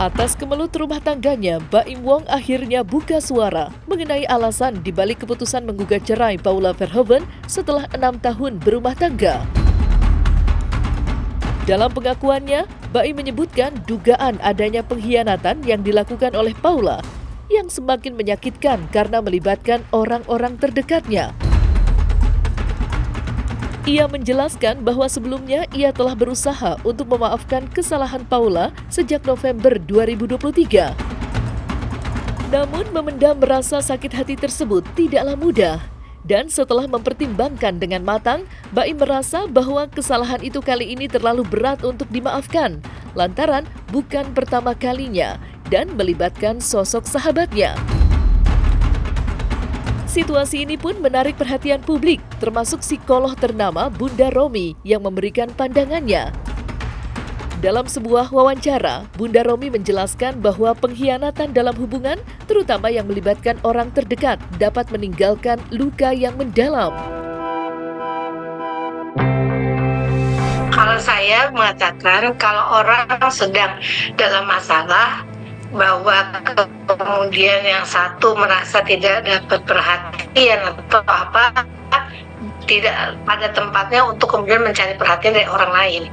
Atas kemelut rumah tangganya, Baim Wong akhirnya buka suara mengenai alasan dibalik keputusan menggugat cerai Paula Verhoeven setelah 6 tahun berumah tangga. Dalam pengakuannya, Baim menyebutkan dugaan adanya pengkhianatan yang dilakukan oleh Paula yang semakin menyakitkan karena melibatkan orang-orang terdekatnya. Ia menjelaskan bahwa sebelumnya ia telah berusaha untuk memaafkan kesalahan Paula sejak November 2023. Namun memendam rasa sakit hati tersebut tidaklah mudah. Dan setelah mempertimbangkan dengan matang, Baim merasa bahwa kesalahan itu kali ini terlalu berat untuk dimaafkan, lantaran bukan pertama kalinya dan melibatkan sosok sahabatnya. Situasi ini pun menarik perhatian publik, termasuk psikolog ternama Bunda Romi yang memberikan pandangannya. Dalam sebuah wawancara, Bunda Romi menjelaskan bahwa pengkhianatan dalam hubungan, terutama yang melibatkan orang terdekat, dapat meninggalkan luka yang mendalam. Kalau saya mengatakan kalau orang sedang dalam masalah, bahwa kemudian yang satu merasa tidak dapat perhatian atau apa, tidak pada tempatnya untuk kemudian mencari perhatian dari orang lain.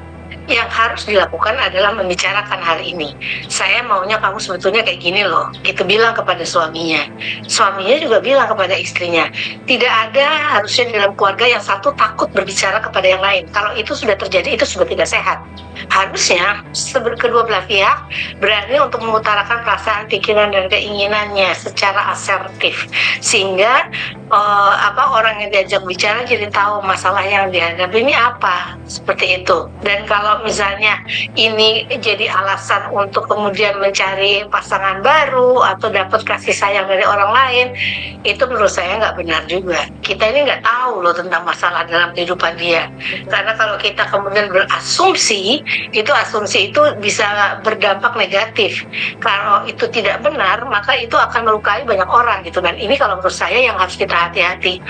Yang harus dilakukan adalah membicarakan hal ini. Saya maunya kamu sebetulnya kayak gini loh, gitu bilang kepada suaminya. Suaminya juga bilang kepada istrinya. Tidak ada harusnya dalam keluarga yang satu takut berbicara kepada yang lain. Kalau itu sudah terjadi, itu sudah tidak sehat. Harusnya kedua belah pihak berani untuk mengutarakan perasaan, pikiran, dan keinginannya secara asertif, sehingga orang yang diajak bicara jadi tahu masalah yang dihadapi ini apa, seperti itu. Dan kalau misalnya ini jadi alasan untuk kemudian mencari pasangan baru atau dapat kasih sayang dari orang lain, itu menurut saya nggak benar juga. Kita ini nggak tahu loh tentang masalah dalam kehidupan dia. Karena kalau kita kemudian berasumsi, itu asumsi itu bisa berdampak negatif. Kalau itu tidak benar, maka itu akan melukai banyak orang gitu. Dan ini kalau menurut saya yang harus kita hati-hati.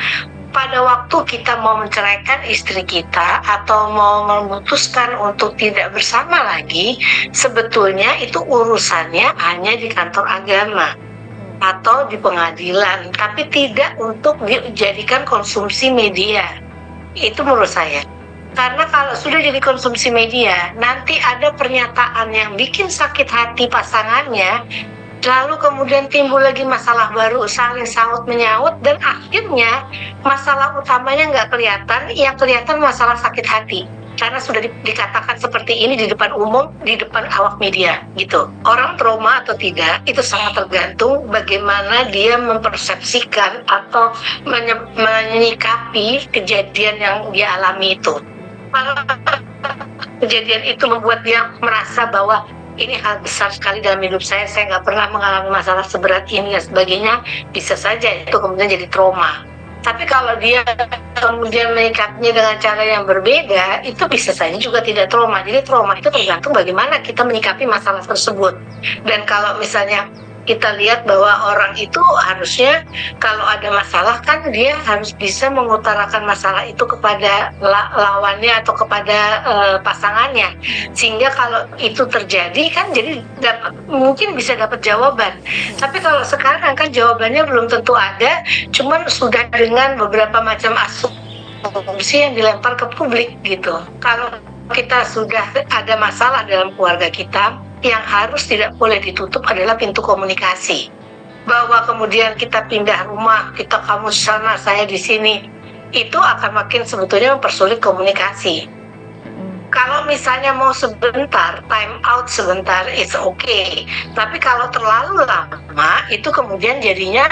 Pada waktu kita mau menceraikan istri kita atau mau memutuskan untuk tidak bersama lagi, sebetulnya itu urusannya hanya di kantor agama atau di pengadilan, tapi tidak untuk dijadikan konsumsi media. Itu menurut saya. Karena kalau sudah jadi konsumsi media, nanti ada pernyataan yang bikin sakit hati pasangannya, lalu kemudian timbul lagi masalah baru, saling saut menyaut, dan akhirnya masalah utamanya nggak kelihatan, yang kelihatan masalah sakit hati. Karena sudah dikatakan seperti ini di depan umum, di depan awak media, gitu. Orang trauma atau tidak, itu sangat tergantung bagaimana dia mempersepsikan atau menyikapi kejadian yang dia alami itu. Kalau kejadian itu membuat dia merasa bahwa ini hal besar sekali dalam hidup saya nggak pernah mengalami masalah seberat ini dan sebagainya, bisa saja itu kemudian jadi trauma. Tapi kalau dia kemudian menyikapinya dengan cara yang berbeda, itu bisa saja juga tidak trauma. Jadi trauma itu tergantung bagaimana kita menyikapi masalah tersebut. Dan kalau misalnya kita lihat bahwa orang itu harusnya kalau ada masalah kan dia harus bisa mengutarakan masalah itu kepada lawannya atau kepada pasangannya, sehingga kalau itu terjadi kan jadi mungkin bisa dapat jawaban. Tapi kalau sekarang kan jawabannya belum tentu ada, cuman sudah dengan beberapa macam asumsi yang dilempar ke publik gitu. Kalau kita sudah ada masalah dalam keluarga kita, yang harus tidak boleh ditutup adalah pintu komunikasi. Bahwa kemudian kita pindah rumah, kamu sana, saya di sini, itu akan makin sebetulnya mempersulit komunikasi. Kalau misalnya mau sebentar, time out sebentar, it's okay. Tapi kalau terlalu lama, itu kemudian jadinya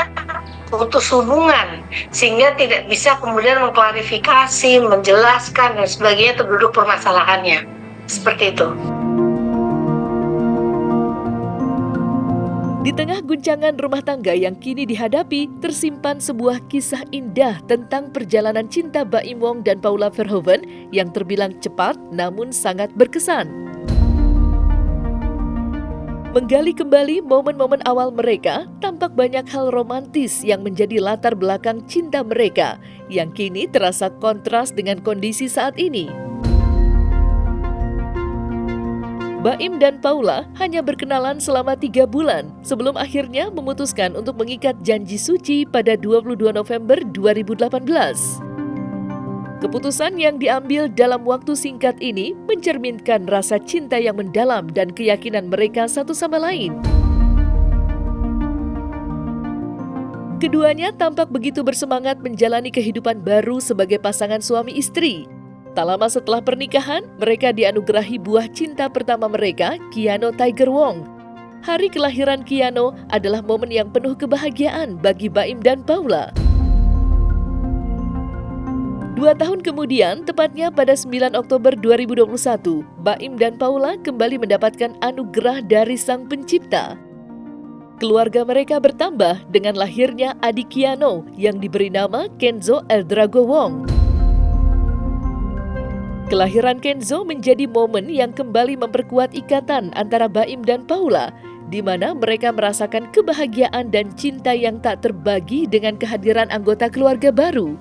putus hubungan, sehingga tidak bisa kemudian mengklarifikasi, menjelaskan, dan sebagainya terduduk permasalahannya. Seperti itu. Di tengah guncangan rumah tangga yang kini dihadapi, tersimpan sebuah kisah indah tentang perjalanan cinta Baim Wong dan Paula Verhoeven yang terbilang cepat namun sangat berkesan. Menggali kembali momen-momen awal mereka, tampak banyak hal romantis yang menjadi latar belakang cinta mereka, yang kini terasa kontras dengan kondisi saat ini. Baim dan Paula hanya berkenalan selama 3 bulan sebelum akhirnya memutuskan untuk mengikat janji suci pada 22 November 2018. Keputusan yang diambil dalam waktu singkat ini mencerminkan rasa cinta yang mendalam dan keyakinan mereka satu sama lain. Keduanya tampak begitu bersemangat menjalani kehidupan baru sebagai pasangan suami istri. Tak lama setelah pernikahan, mereka dianugerahi buah cinta pertama mereka, Keanu Tiger Wong. Hari kelahiran Keanu adalah momen yang penuh kebahagiaan bagi Baim dan Paula. 2 tahun kemudian, tepatnya pada 9 Oktober 2021, Baim dan Paula kembali mendapatkan anugerah dari Sang Pencipta. Keluarga mereka bertambah dengan lahirnya adik Keanu yang diberi nama Kenzo Eldrago Wong. Kelahiran Kenzo menjadi momen yang kembali memperkuat ikatan antara Baim dan Paula, di mana mereka merasakan kebahagiaan dan cinta yang tak terbagi dengan kehadiran anggota keluarga baru.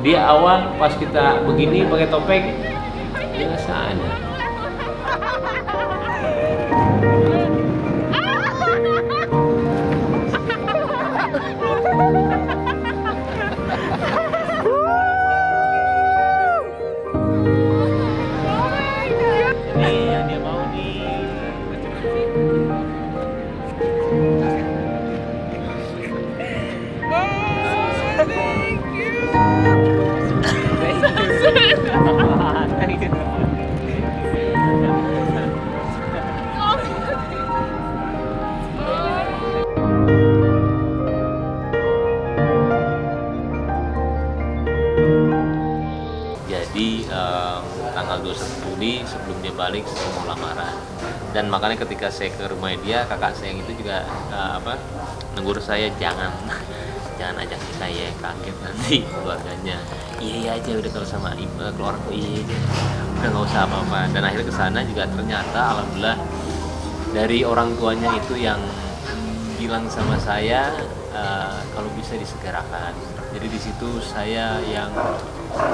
Dia awal pas kita begini pakai topeng, biasa aja. Ini yang dia mau nih. Jadi tanggal 21 Juli sebelum dia balik saya mau lamaran, dan makanya ketika saya ke rumah dia, kakak saya yang itu juga negur saya, jangan ajak kita ya, kaget nanti keluarganya. Iya aja udah, kalau sama keluarga iya aja, udah nggak usah apa-apa. Dan akhirnya kesana juga ternyata alhamdulillah dari orang tuanya itu yang bilang sama saya kalau bisa disegerakan. Jadi di situ saya yang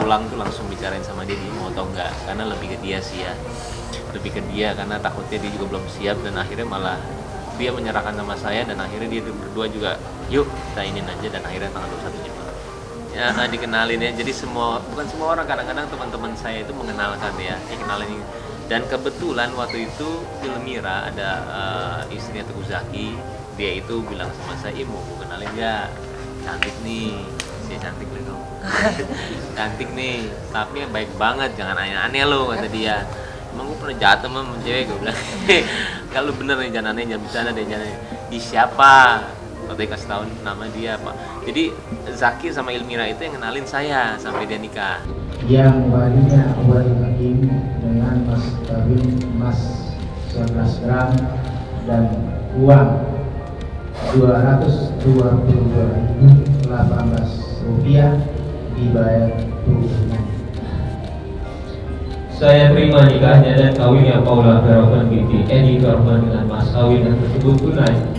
pulang tuh langsung bicarain sama dia, mau atau enggak, karena lebih ke dia sih ya, lebih ke dia karena takutnya dia juga belum siap, dan akhirnya malah dia menyerahkan sama saya, dan akhirnya dia berdua juga yuk kita inin aja, dan akhirnya tanggal 21 Juli ya dikenalin ya. Jadi bukan semua orang, kadang-kadang teman-teman saya itu mengenalkan ya, kenalin. Dan kebetulan waktu itu Ilmira ada istrinya Teguh Zaki, dia itu bilang sama saya, mau kenalin ya, cantik nih, saya cantik loh dong. Cantik nih, tapi baik banget, jangan aneh-aneh lo, kata dia. Emang gue pernah jahat sama cewek, gue bilang. Kalau bener nih jangan aneh, jangan bercanda deh, jangan aneh. Di siapa? Waktu kasih tahu nama dia apa. Jadi Zaki sama Ilmira itu yang kenalin saya sampai dia nikah. Yang walinya wali hakim dengan mas kawin emas 11 gram dan uang 222.018 rupiah dibayar tunai. Saya terima nikahnya dan kawinnya Paula Verovan binti Edi Korban dengan mas kawin yang tersebut tunai.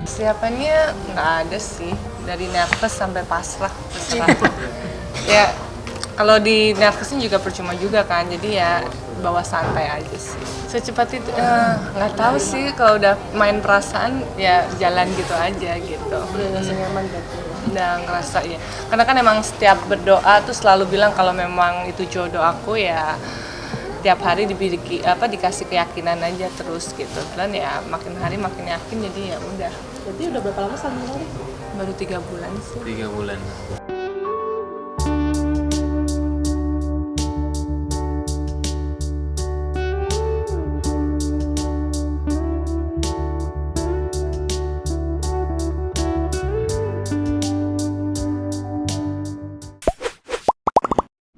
Persiapannya nggak ada sih, dari nervous sampai pasrah terserah. Ya kalau di nervousin juga percuma juga kan, jadi ya bawa santai aja sih. Secepat itu nggak tahu sih, kalau udah main perasaan ya jalan gitu aja gitu. Udah nyaman gitu. Udah ngerasa ya, karena kan emang setiap berdoa tuh selalu bilang kalau memang itu jodoh aku ya tiap hari dikasih keyakinan aja terus gitu. Dan ya makin hari makin yakin, jadi ya udah. Jadi udah berapa lama saling menarik? Baru 3 bulan sih. 3 bulan.